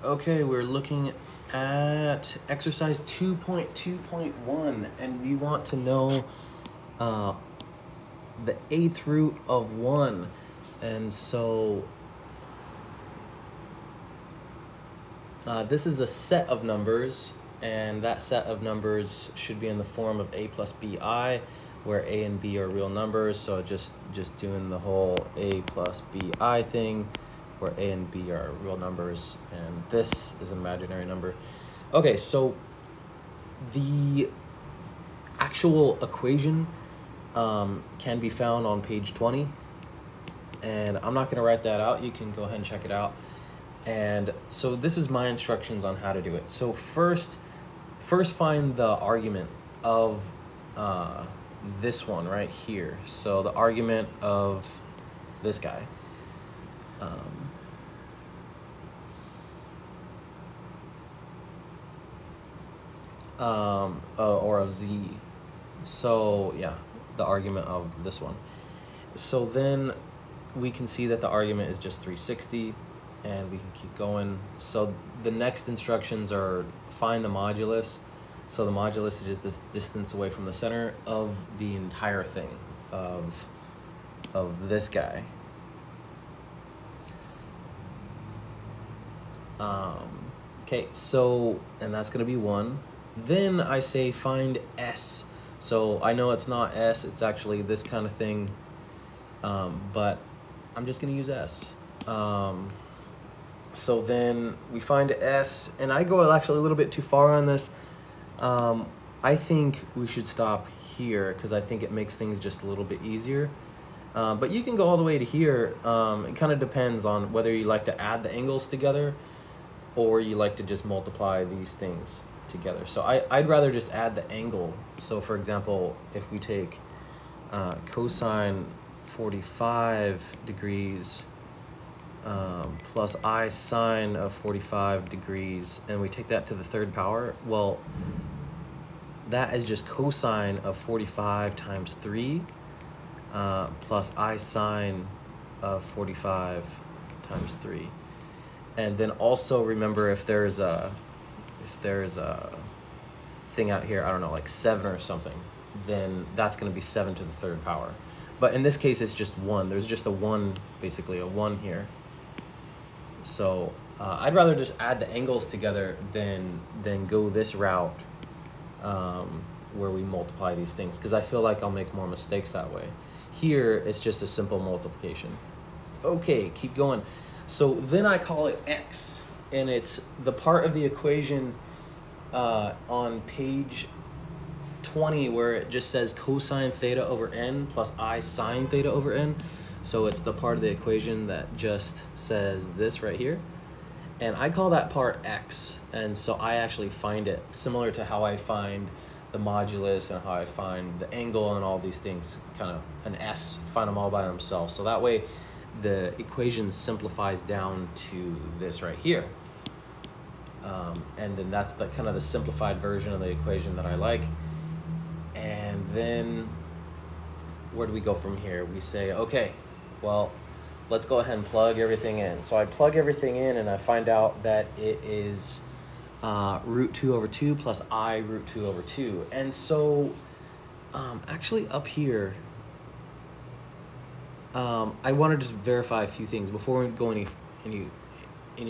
Okay, we're looking at exercise 2.2.1, and we want to know uh, the eighth root of 1. And so this is a set of numbers, and that set of numbers should be in the form of a plus bi, where a and b are real numbers. So just doing the whole a plus bi thing, where a and b are real numbers, and this is an imaginary number. Okay, so the actual equation can be found on page 20, and I'm not going to write that out. You can go ahead and check it out. And so this is my instructions on how to do it. So first find the argument of this one right here. So the argument of this guy. Or of z. So yeah, the argument of this one. So then we can see that the argument is just 360, and we can keep going. So the next instructions are find the modulus. So the modulus is just this distance away from the center of the entire thing of this guy. Okay, so, and that's gonna be 1. Then I say find S. So I know it's not S, it's actually this kind of thing, but I'm just gonna use S. So then we find S, and I go actually a little bit too far on this. I think we should stop here because I think it makes things just a little bit easier. But you can go all the way to here. It kind of depends on whether you like to add the angles together or you like to just multiply these things together. So I'd rather just add the angle. So for example, if we take cosine 45 degrees plus I sine of 45 degrees, and we take that to the third power, well, that is just cosine of 45 times 3 plus I sine of 45 times 3. And then also remember, if there's a thing out here, I don't know, like 7 or something, then that's going to be 7 to the third power. But in this case, it's just 1. There's just a 1, basically a 1 here. So I'd rather just add the angles together than go this route where we multiply these things, because I feel like I'll make more mistakes that way. Here, it's just a simple multiplication. Okay, keep going. So then I call it x, and it's the part of the equation on page 20 where it just says cosine theta over n plus I sine theta over n. So it's the part of the equation that just says this right here. And I call that part x, and so I actually find it, similar to how I find the modulus and how I find the angle and all these things, kind of an s, find them all by themselves. So that way the equation simplifies down to this right here. And then that's the kind of the simplified version of the equation that I like. And then where do we go from here? We say, okay, well, let's go ahead and plug everything in. So I plug everything in, and I find out that it is root 2 over 2 plus I root 2 over 2. And so actually up here, I wanted to verify a few things before we go any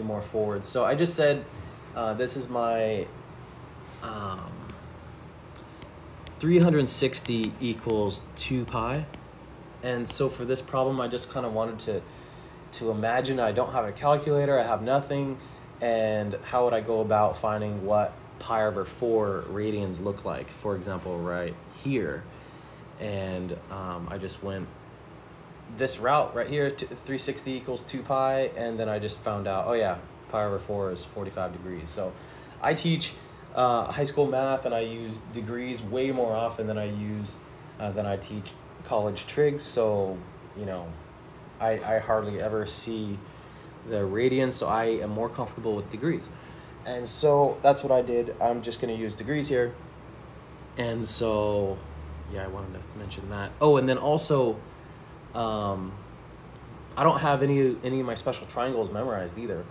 more forward. So I just said this is my 360 equals 2 pi. And so for this problem, I just kind of wanted to imagine I don't have a calculator, I have nothing, and how would I go about finding what pi over 4 radians look like, for example, right here. And I just went this route right here, 360 equals 2 pi, and then I just found out, oh yeah, pi over 4 is 45 degrees. So I teach high school math, and I use degrees way more often than I teach college trigs. So, you know, I hardly ever see the radians, so I am more comfortable with degrees. And so that's what I did. I'm just going to use degrees here. And so, yeah, I wanted to mention that. Oh, and then also, I don't have any of my special triangles memorized either.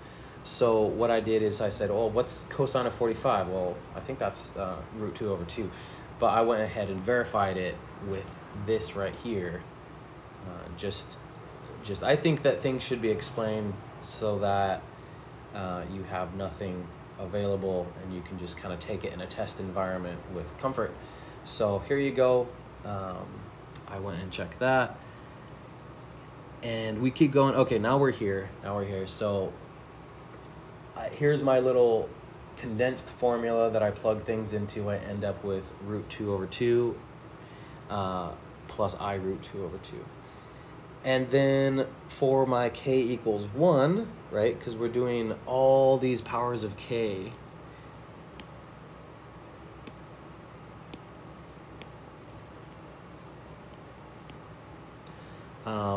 So what I did is I said, oh, what's cosine of 45? Well, I think that's root 2 over 2. But I went ahead and verified it with this right here. I think that things should be explained so that you have nothing available and you can just kind of take it in a test environment with comfort. So here you go. I went and checked that. And we keep going. Okay, now we're here. So here's my little condensed formula that I plug things into. I end up with root 2 over 2 plus I root 2 over 2. And then for my k equals 1, right, because we're doing all these powers of k,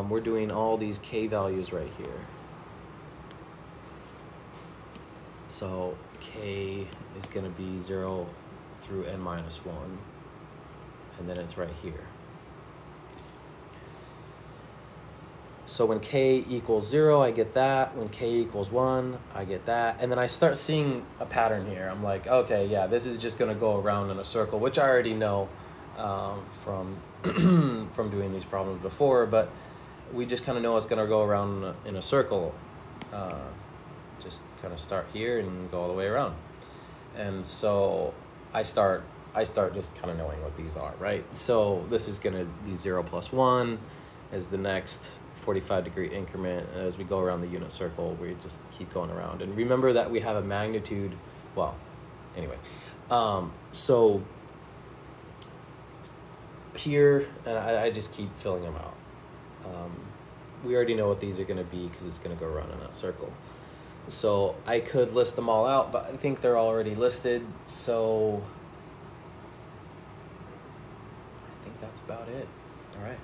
we're doing all these k values right here. So k is going to be 0 through n minus 1, and then it's right here. So when k equals 0, I get that. When k equals 1, I get that. And then I start seeing a pattern here. I'm like, okay, yeah, this is just going to go around in a circle, which I already know from from doing these problems before, but we just kind of know it's going to go around in a circle. Just kind of start here and go all the way around. And so I start just kind of knowing what these are, right? So this is going to be 0 plus 1 is the next 45-degree increment. As we go around the unit circle, we just keep going around. And remember that we have a magnitude, well, anyway. So here, and I just keep filling them out. We already know what these are going to be because it's going to go around in that circle. So I could list them all out, but I think they're already listed. So I think that's about it. All right.